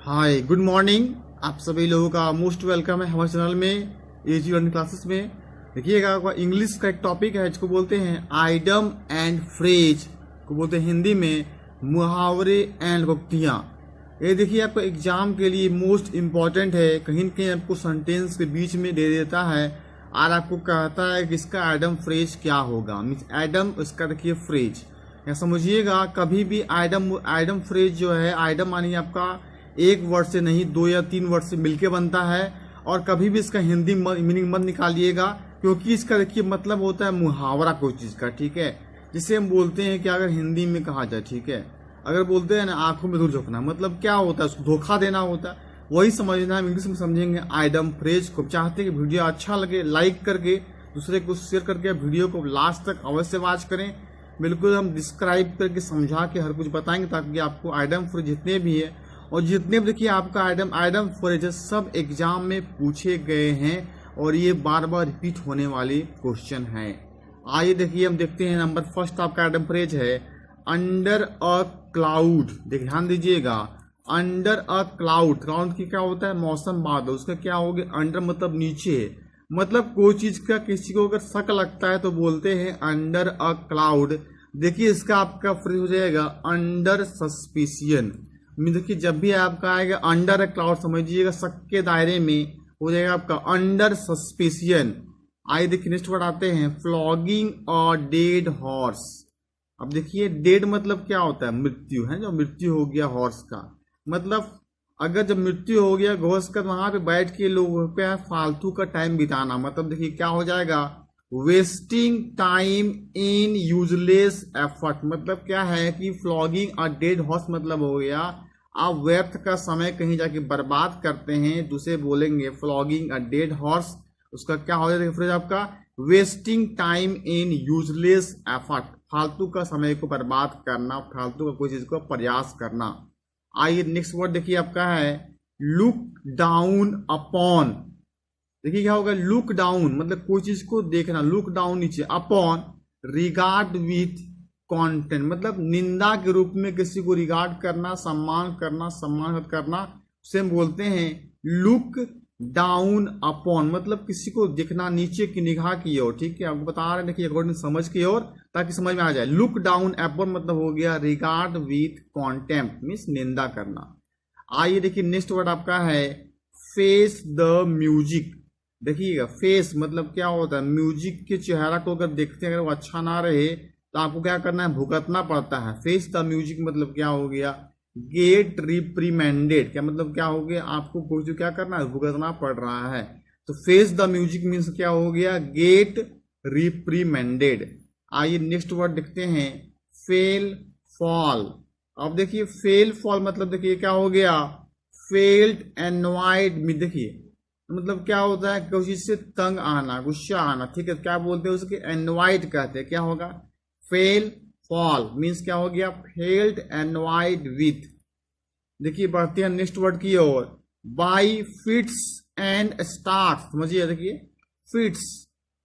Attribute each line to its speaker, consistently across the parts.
Speaker 1: Hi good morning. आप सभी लोगों का मोस्ट वेलकम है हमारे चैनल में एजी लर्निंग क्लासेस में। देखिएगा इंग्लिश का एक टॉपिक है जिसको बोलते हैं आइडम एंड फ्रेज, को बोलते हैं हिंदी में मुहावरे एंड लोकोक्तियाँ। ये देखिए आपको एग्जाम के लिए मोस्ट इम्पॉर्टेंट है। कहीं न कहीं आपको सेंटेंस के बीच में दे देता है और आपको कहता है कि इसका आइडम फ्रेज क्या होगा। मीन्स आइडम, इसका देखिए फ्रेज। या समझिएगा कभी भी आइडम फ्रेज जो है, आइडम मानिए आपका एक वर्ड से नहीं 2 या 3 वर्ड से मिलके बनता है। और कभी भी इसका हिंदी मीनिंग मत निकालिएगा, क्योंकि इसका देखिए मतलब होता है मुहावरा कोई चीज़ का, ठीक है। जिसे हम बोलते हैं कि अगर हिंदी में कहा जाए, ठीक है, अगर बोलते हैं ना आंखों में धूल झोंकना, मतलब क्या होता है, उसको धोखा देना होता है। वही समझना है, इंग्लिश में समझेंगे आइडम फ्रेज को। चाहते हैं कि वीडियो अच्छा लगे, लाइक करके दूसरे को शेयर करके वीडियो को लास्ट तक अवश्य वॉच करें। बिल्कुल हम डिस्क्राइब करके समझा के हर कुछ बताएंगे, ताकि आपको आइडम फ्रेज जितने भी है और जितने भी देखिए आपका आइडम फ्रेजेस सब एग्जाम में पूछे गए हैं और ये बार बार रिपीट होने वाली क्वेश्चन है। आइए देखिए हम देखते हैं। नंबर फर्स्ट आपका आइडम फ्रेज है अंडर अ क्लाउड। देखिए ध्यान दीजिएगा, अंडर अ क्लाउड। क्लाउड की क्या होता है, मौसम बादल। उसका क्या हो गया, अंडर मतलब नीचे, मतलब कोई चीज का किसी को अगर शक लगता है तो बोलते हैं अंडर अ क्लाउड। देखिए इसका आपका फ्रेज हो जाएगा अंडर सस्पिशियन। देखिए जब भी आपका आएगा अंडर अ क्लाउड, समझिएगा शक के दायरे में हो जाएगा आपका अंडर सस्पिशियन। आइए देखिए नेक्स्ट वर्ड आते हैं फ्लॉगिंग अ डेड हॉर्स। अब देखिए डेड मतलब क्या होता है, मृत्यु है। जो मृत्यु हो गया हॉर्स का मतलब, अगर जब मृत्यु हो गया घोष का, वहां पे बैठ के लोगों पे फालतू का टाइम बिताना, मतलब देखिए क्या हो जाएगा, wasting time in useless effort. मतलब क्या है कि फ्लॉगिंग अ डेड हॉर्स मतलब हो गया आप व्यर्थ का समय कहीं जाके बर्बाद करते हैं। दूसरे बोलेंगे फ्लॉगिंग अ डेड हॉर्स, उसका क्या हो जाएगा फ्रेज आपका wasting time in useless effort. फालतू का समय को बर्बाद करना, फालतू का कोई चीज को प्रयास करना। आइए नेक्स्ट वर्ड देखिए आपका है लुक डाउन अपॉन। देखिए क्या होगा, लुक डाउन मतलब कोई चीज को देखना, लुक डाउन नीचे, अपॉन रिगार्ड विथ कंटेंट मतलब निंदा के रूप में किसी को रिगार्ड करना, सम्मान करना, सम्मानित करना, उसे हम बोलते हैं लुक डाउन अपॉन। मतलब किसी को देखना नीचे की निगाह की ओर, ठीक है। आपको बता रहे हैं देखिए अकॉर्डिंग समझ की ओर, ताकि समझ में आ जाए। लुक डाउन अपॉन मतलब हो गया रिगार्ड विथ कॉन्टेम्प्ट, मीन्स निंदा करना। आइए देखिए नेक्स्ट वर्ड आपका है फेस द म्यूजिक। देखिएगा फेस मतलब क्या होता है, म्यूजिक के चेहरा को अगर देखते हैं अगर वो अच्छा ना रहे तो आपको क्या करना है, भुगतना पड़ता है। फेस द म्यूजिक मतलब क्या हो गया, गेट रिप्रीमेंडेड। क्या मतलब क्या हो गया, आपको कोई जो क्या करना है, भुगतना पड़ रहा है। तो फेस द म्यूजिक मीन्स क्या हो गया, गेट रिप्रीमेंडेड। आइए नेक्स्ट वर्ड देखते हैं फेल फॉल। अब देखिए फेल फॉल मतलब देखिए क्या हो गया, फेल्ड एनॉयड में। देखिए मतलब क्या होता है, किसी चीज से तंग आना, गुस्सा आना, ठीक है। क्या बोलते हैं उसके, एनॉयड कहते हैं। क्या होगा, फेल फॉल मीन्स क्या हो गया, फेल्ड एनॉयड विथ। देखिए बढ़ते हैं नेक्स्ट वर्ड की ओर, बाई फिट्स एंड स्टार्ट। समझिए देखिए फिट्स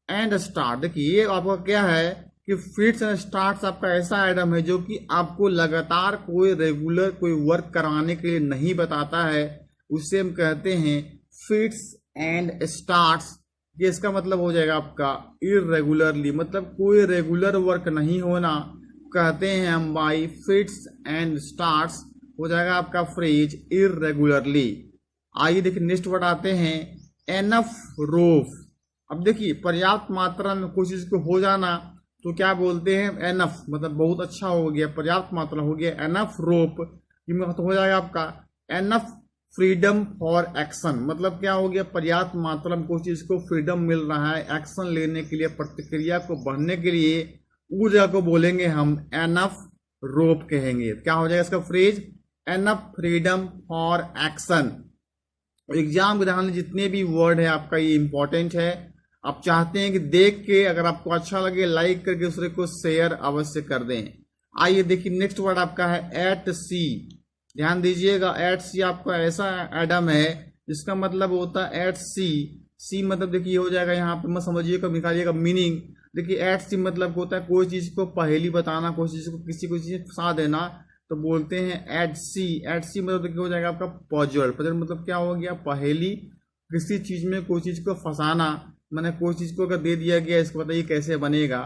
Speaker 1: एंड स्टार्ट। देखिए ये आपका क्या है कि फिट्स एंड स्टार्ट आपका ऐसा आइटम है जो कि आपको लगातार कोई रेगुलर कोई वर्क कराने के लिए नहीं बताता है। उससे हम कहते हैं फिट्स एंड स्टार्ट्स। ये इसका मतलब हो जाएगा आपका इरेगुलरली, मतलब कोई रेगुलर वर्क नहीं होना, कहते हैं हम बाई फिट्स एंड स्टार्ट्स। हो जाएगा आपका फ्रेज इरेगुलरली। आइए देखिए नेक्स्ट वर्ड आते हैं एनफ रोफ। अब देखिए पर्याप्त मात्रा में कोई चीज को हो जाना तो क्या बोलते हैं, एनफ मतलब बहुत अच्छा हो गया, पर्याप्त मात्रा हो गया। एनफ रोप मतलब हो जाएगा आपका एनफ फ्रीडम फॉर एक्शन। मतलब क्या हो गया, पर्याप्त मात्रा में कोई चीज को फ्रीडम मिल रहा है एक्शन लेने के लिए, प्रतिक्रिया को बढ़ने के लिए, उस जगह को बोलेंगे हम एनफ रोप कहेंगे। क्या हो जाएगा इसका phrase, enough freedom for action. Exam के दौरान जितने भी वर्ड है आपका ये इंपॉर्टेंट है। आप चाहते हैं कि देख के अगर आपको अच्छा लगे लाइक करके दूसरे को शेयर अवश्य कर दें। आइए देखिए नेक्स्ट वर्ड आपका है एट सी। ध्यान दीजिएगा एट सी आपका ऐसा एडम है जिसका मतलब होता है एट सी। सी मतलब देखिए हो जाएगा यहाँ पे, मत समझिएगा, निकालिएगा मीनिंग। देखिए एट सी मतलब होता है कोई चीज को पहेली बताना, कोई चीज को किसी को चीज फंसा देना। तो बोलते हैं एट सी मतलब क्या हो जाएगा आपका पजल। पजल मतलब क्या हो गया, पहेली। किसी चीज में कोई चीज को फंसाना, मैंने कोई चीज को अगर दे दिया गया इसको बताइए कैसे बनेगा,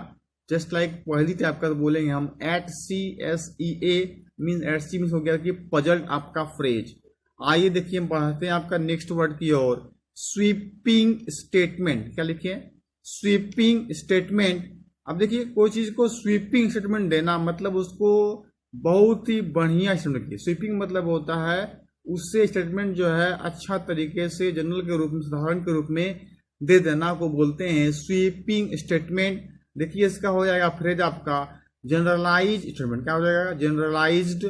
Speaker 1: जस्ट लाइक पहेली टाइप का, तो बोलेंगे हम HCSEA mean at C mean हो गया कि पजल आपका फ्रेज। आइए देखिए हम पढ़ते हैं आपका नेक्स्ट वर्ड की ओर, स्वीपिंग स्टेटमेंट। क्या लिखे, स्वीपिंग स्टेटमेंट। अब देखिए कोई चीज को स्वीपिंग स्टेटमेंट देना मतलब उसको बहुत ही बढ़िया स्टेटमेंट की। स्वीपिंग मतलब होता है उससे स्टेटमेंट जो है अच्छा तरीके से जनरल के रूप में, साधारण के रूप में दे देना को बोलते हैं स्वीपिंग स्टेटमेंट। देखिए इसका हो जाएगा फ्रेज आपका जनरलाइज स्टेटमेंट। क्या हो जाएगा, जनरलाइज्ड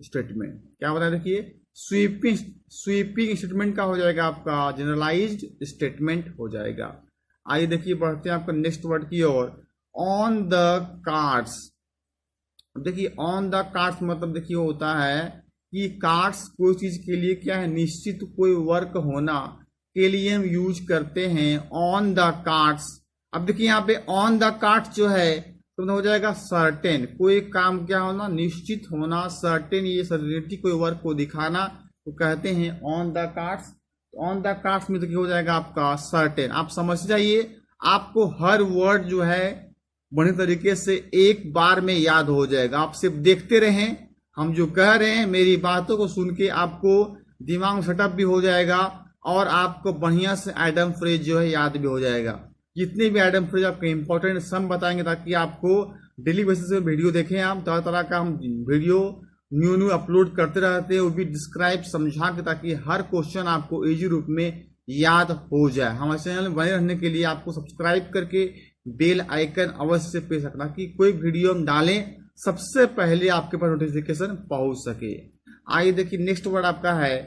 Speaker 1: स्टेटमेंट। क्या होता है देखिए, स्वीपिंग स्टेटमेंट का हो जाएगा आपका जनरलाइज्ड स्टेटमेंट हो जाएगा। आइए देखिए बढ़ते हैं आपका नेक्स्ट वर्ड की ओर, ऑन द कार्ड्स। देखिए ऑन द कार्ड्स मतलब देखिए होता है कि कार्ड्स कोई चीज के लिए क्या है, निश्चित कोई वर्क होना के लिए हम यूज करते हैं ऑन द कार्ड्स। अब देखिए यहाँ पे ऑन द कार्ड्स जो है तो हो जाएगा सर्टेन, कोई काम क्या होना, निश्चित होना, सर्टेन, ये सर्टेनिटी कोई वर्क को दिखाना तो कहते हैं on the cards. On the cards में तो क्या हो जाएगा आपका सर्टेन। आप समझ जाइए, आपको हर वर्ड जो है बढ़िया तरीके से एक बार में याद हो जाएगा। आप सिर्फ देखते रहें, हम जो कह रहे हैं मेरी बातों को सुन के आपको दिमाग में सेटअप भी हो जाएगा और आपको बढ़िया से आइटम फ्रेज जो है याद भी हो जाएगा। जितने भी आइटम फ्रेज आपके इंपॉर्टेंट सब बताएंगे ताकि आपको डेली बेसिस पे वीडियो देखें। आप तरह तरह का हम वीडियो न्यू अपलोड करते रहते हैं, वो भी डिस्क्राइब समझा के, ताकि हर क्वेश्चन आपको इजी रूप में याद हो जाए। हमारे चैनल में बने रहने के लिए आपको सब्सक्राइब करके बेल आइकन अवश्य से प्रेस रखना कि कोई वीडियो हम डालें सबसे पहले आपके पास नोटिफिकेशन पहुंच सके। आइए देखिए नेक्स्ट वर्ड आपका है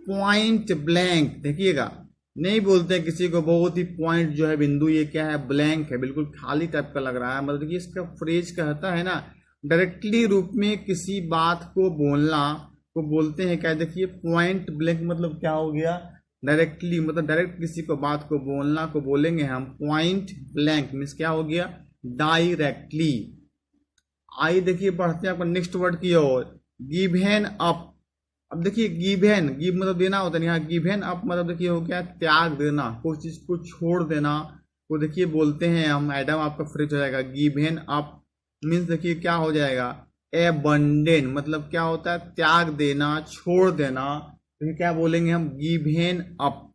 Speaker 1: पॉइंट ब्लैंक। देखिएगा नहीं बोलते हैं किसी को बहुत ही पॉइंट जो है बिंदु, ये क्या है, ब्लैंक है, बिल्कुल खाली टाइप का लग रहा है। मतलब देखिए इसका फ्रेज कहता है ना डायरेक्टली रूप में किसी बात को बोलना को बोलते हैं क्या, देखिए पॉइंट ब्लैंक मतलब क्या हो गया, डायरेक्टली मतलब डायरेक्ट किसी को बात को बोलना को बोलेंगे हम पॉइंट ब्लैंक मीन्स क्या हो गया, डायरेक्टली। आइए देखिए बढ़ते हैं आपका नेक्स्ट वर्ड की ओर, गिवन अप। अब देखिए गिवन, गिव मतलब देना होता है, यहाँ गिवन अप मतलब देखिए हो गया त्याग देना, कोई चीज को छोड़ देना को देखिए बोलते हैं हम, एडम आपका फ्रेज हो जाएगा गिवन अप मीन्स देखिए क्या हो जाएगा, एबंडन मतलब क्या होता है, त्याग देना, छोड़ देना, तो क्या बोलेंगे हम, गिवन अप।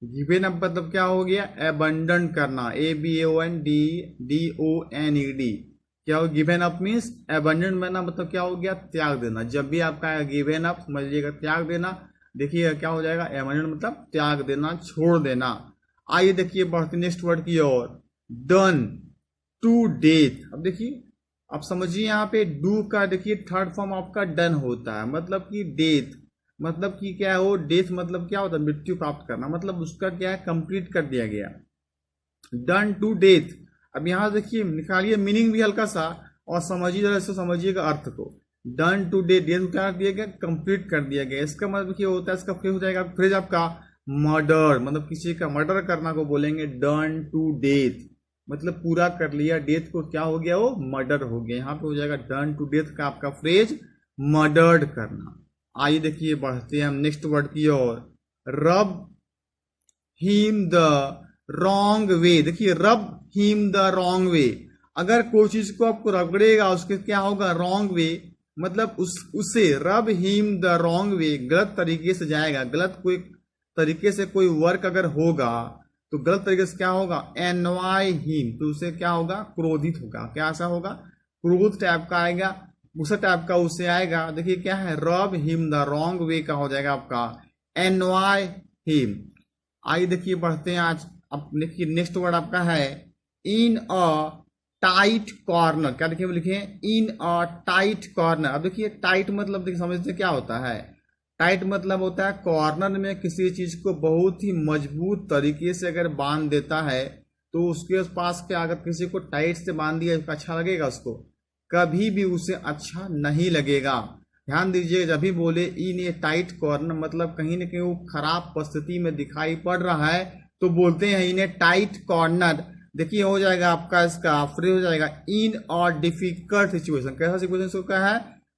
Speaker 1: गिवन अप मतलब क्या हो गया, एबंडन करना, ABANDONED। क्या हो, गिवन अप मीन्स एबंडन करना मतलब क्या हो गया, त्याग देना। जब भी आपका गिवन अप समझ लीजिएगा त्याग देना, देखिए क्या हो जाएगा, एबंडन मतलब त्याग देना, छोड़ देना। आइए देखिए बढ़ते नेक्स्ट वर्ड की ओर, डन टू डेथ। अब देखिए अब समझिए यहाँ पे डू का देखिए थर्ड फॉर्म आपका डन होता है, मतलब कि डेथ मतलब कि क्या हो, डेथ मतलब क्या होता है, मृत्यु प्राप्त करना, मतलब उसका क्या है, कंप्लीट कर दिया गया, डन टू डेथ। अब यहाँ देखिए निकालिए मीनिंग भी हल्का सा और समझिए जरा इससे, समझिएगा अर्थ को। डन टू डेथ, डेथ क्या दिया गया, कंप्लीट कर दिया गया। इसका मतलब क्या होता है, इसका फ्रेज हो जाएगा, फ्रेज आपका मर्डर, मतलब किसी का मर्डर करना को बोलेंगे डन टू डेथ, मतलब पूरा कर लिया, डेथ को क्या हो गया, वो मर्डर हो गया। यहाँ पे हो जाएगा डन टू डेथ का आपका फ्रेज मर्डर्ड करना। आइए देखिए बढ़ते हैं हम नेक्स्ट वर्ड की ओर, रब हिम द रॉन्ग वे। देखिए रब हिम द रॉन्ग वे, अगर कोई चीज को आपको रगड़ेगा उसके क्या होगा, रॉन्ग वे, मतलब उसे रब हिम द रॉन्ग वे, गलत तरीके से जाएगा, गलत कोई तरीके से कोई वर्क अगर होगा तो गलत तरीके से क्या होगा, एनवाई हिम, तो उसे क्या होगा, क्रोधित होगा। क्या ऐसा होगा, क्रोध टाइप का आएगा, गुस्सा टाइप का उससे आएगा। देखिए क्या है, रब हिम द रॉन्ग वे का हो जाएगा आपका एनवाई हिम। आइए देखिए बढ़ते हैं आज, अब देखिए नेक्स्ट वर्ड आपका है इन अ टाइट कॉर्नर। क्या देखिए लिखे, इन अ टाइट कॉर्नर। अब देखिए टाइट मतलब देखिए समझते क्या होता है, टाइट मतलब होता है कॉर्नर में किसी चीज को बहुत ही मजबूत तरीके से अगर बांध देता है तो उसके पास के अगर किसी को टाइट से बांध दिया अच्छा लगेगा, उसको कभी भी उसे अच्छा नहीं लगेगा। ध्यान दीजिए जब भी बोले इन ए टाइट कॉर्नर मतलब कहीं ना कहीं वो खराब परिस्थिति में दिखाई पड़ रहा है तो बोलते हैं इन ए टाइट कॉर्नर। देखिए हो जाएगा आपका इसका फ्रेज हो जाएगा इन और डिफिकल्ट सिचुएशन। कैसा सिचुएशन को क्या है,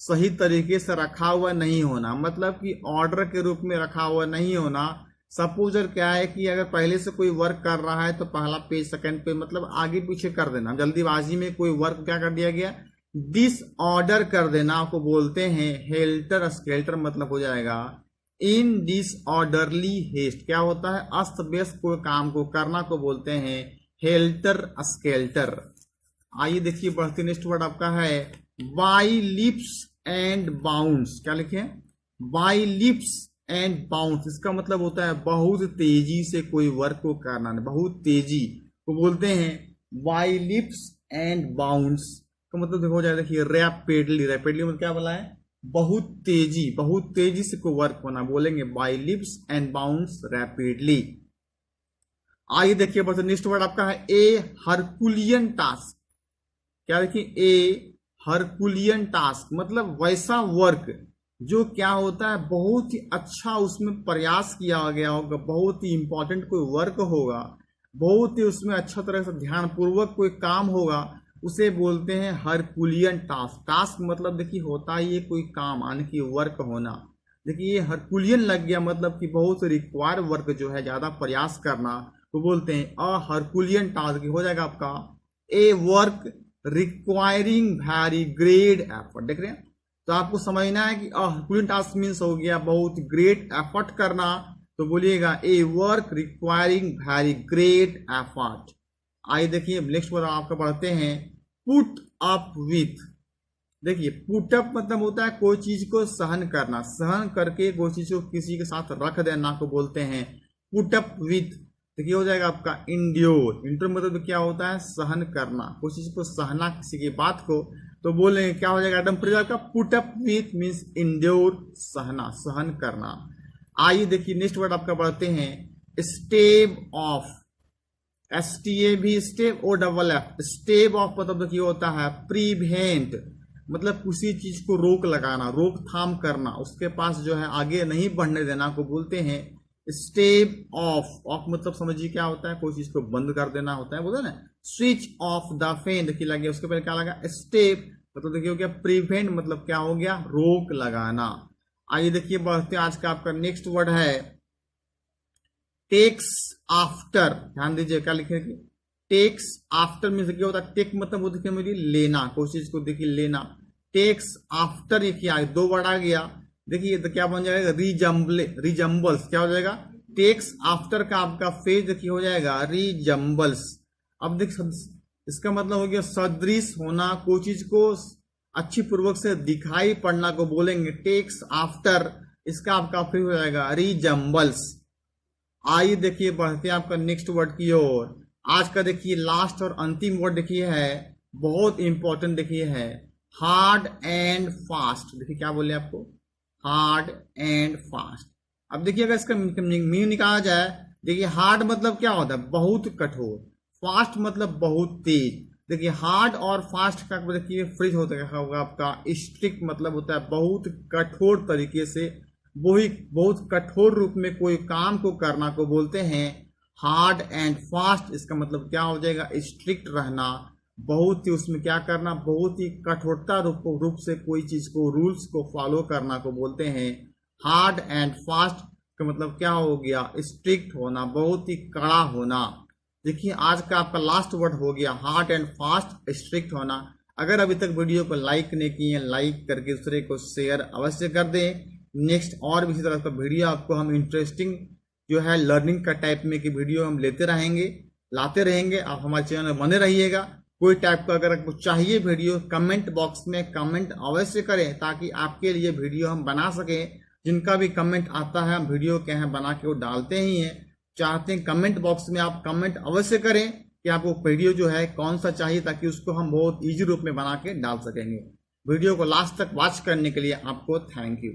Speaker 1: सही तरीके से रखा हुआ नहीं होना, मतलब कि ऑर्डर के रूप में रखा हुआ नहीं होना। सपोज क्या है कि अगर पहले से कोई वर्क कर रहा है तो पहला पेज सेकंड पेज मतलब आगे पीछे कर देना, जल्दीबाजी में कोई वर्क क्या कर दिया गया, डिसऑर्डर कर देना को बोलते हैं हेल्टर स्केल्टर, मतलब हो जाएगा इन डिसऑर्डरली हेस्ट। क्या होता है, अस्त व्यस्त कोई काम को करना को बोलते हैं हेल्टर स्केल्टर। आइए देखिए बढ़ते, नेक्स्ट वर्ड आपका है बाई लिप्स एंड बाउंस। क्या लिखे, बाई लिप्स एंड बाउंस, इसका मतलब होता है बहुत तेजी से कोई वर्क को करना, बहुत तेजी को बोलते हैं बाई लिप्स एंड बाउंस का मतलब देखो जाए, देखिए रैपिडली, रैपिडली मतलब क्या बोला है, बहुत तेजी से कोई वर्क होना, बोलेंगे by lips and bounce rapidly. आइए देखिए बस नेक्स्ट वर्ड आपका है ए हरकुलियन टास्क। क्या देखिए, ए हरकुलियन टास्क मतलब वैसा वर्क जो क्या होता है बहुत ही अच्छा उसमें प्रयास किया गया होगा, बहुत ही इंपॉर्टेंट कोई वर्क होगा, बहुत ही उसमें अच्छा तरह से ध्यान पूर्वक कोई काम होगा, उसे बोलते हैं हरकुलियन टास्क। टास्क मतलब देखिए होता ही है कोई काम, यानी कि वर्क होना। देखिए ये हरकुलियन लग गया मतलब कि बहुत रिक्वायर वर्क जो है, ज्यादा प्रयास करना, तो बोलते हैं अ हरकुलियन टास्क। हो जाएगा आपका a work requiring very great effort. देख रहे हैं, तो आपको समझना है कि हरकुलियन टास्क मीन्स हो गया बहुत ग्रेट एफर्ट करना, तो बोलिएगा a work requiring very great effort. आइए देखिए नेक्स्ट वर्ड आपका पढ़ते हैं पुट अप विथ। देखिए पुट अप मतलब होता है कोई चीज को सहन करना, सहन करके कोई चीज को किसी के साथ रख देना को बोलते हैं पुट अप विथ। देखिए हो जाएगा आपका इंड्योर। इंड्योर मतलब क्या होता है, सहन करना, कोई चीज को सहना, किसी की बात को, तो बोलेंगे क्या हो जाएगा एडम प्रेजर का put up with means endure, सहना, सहन करना। आइए देखिए नेक्स्ट वर्ड आपका पढ़ते हैं स्टेव ऑफ। STA भी stave O double F. Stave off मतलब देखिए होता है प्रिवेंट, मतलब किसी चीज को रोक लगाना, रोकथाम करना, उसके पास जो है आगे नहीं बढ़ने देना को बोलते हैं स्टेव ऑफ। ऑफ मतलब समझिए क्या होता है, कोई चीज को बंद कर देना होता है, बोलते हैं ना स्विच ऑफ द फैन। देखिए लगे उसके पहले क्या लगा स्टेव, मतलब देखिए हो गया प्रिवेंट, मतलब क्या हो गया रोक लगाना। आइए देखिए बढ़ते आज का आपका नेक्स्ट वर्ड है टेक्स आफ्टर। ध्यान दीजिए क्या लिखेंगे, टेक्स आफ्टर मीन्स क्या होता है, टेक मतलब वो देखिए मेरी लेना, कोई चीज को देखिए लेना, टेक्स आफ्टर ये क्या है, दो वर्ड आ गया। देखिए तो क्या बन जाएगा रिजम्बल्स। क्या हो जाएगा, टेक्स आफ्टर का आपका फेज देखिए हो जाएगा रिजम्बल्स। अब देख इसका मतलब हो गया सदृश होना, कोई चीज को अच्छी पूर्वक से दिखाई पड़ना को बोलेंगे टेक्स आफ्टर, इसका आपका फेज हो जाएगा रिजम्बल्स। आइए देखिए बढ़ते हैं आपका नेक्स्ट वर्ड की ओर। आज का देखिए लास्ट और अंतिम वर्ड देखिए है बहुत इंपॉर्टेंट, देखिए है हार्ड एंड फास्ट। देखिए क्या बोले आपको, हार्ड एंड फास्ट। अब देखिए अगर इसका मीनिंग निकाला जाए, देखिए हार्ड मतलब क्या होता है बहुत कठोर, फास्ट मतलब बहुत तेज। देखिए हार्ड और फास्ट का देखिए फ्रिज होता होगा आपका स्ट्रिक्ट, मतलब होता है बहुत कठोर तरीके से, वही बहुत कठोर रूप में कोई काम को करना को बोलते हैं हार्ड एंड फास्ट। इसका मतलब क्या हो जाएगा स्ट्रिक्ट रहना, बहुत ही उसमें क्या करना, बहुत ही कठोरता रूप से कोई चीज को रूल्स को फॉलो करना को बोलते हैं हार्ड एंड फास्ट। का मतलब क्या हो गया स्ट्रिक्ट होना, बहुत ही कड़ा होना। देखिए आज का आपका लास्ट वर्ड हो गया हार्ड एंड फास्ट, स्ट्रिक्ट होना। अगर अभी तक वीडियो को लाइक नहीं किए, लाइक करके दूसरे को शेयर अवश्य कर दें। नेक्स्ट और भी इसी तरह का वीडियो आपको हम इंटरेस्टिंग जो है लर्निंग का टाइप में की वीडियो हम लाते रहेंगे। आप हमारे चैनल में बने रहिएगा। कोई टाइप का अगर आपको चाहिए वीडियो, कमेंट बॉक्स में कमेंट अवश्य करें ताकि आपके लिए वीडियो हम बना सकें। जिनका भी कमेंट आता है हम वीडियो के यहाँ बना के वो डालते ही हैं। चाहते हैं कमेंट बॉक्स में आप कमेंट अवश्य करें कि आपको वीडियो जो है कौन सा चाहिए, ताकि उसको हम बहुत ईजी रूप में बना के डाल सकेंगे। वीडियो को लास्ट तक वॉच करने के लिए आपको थैंक यू।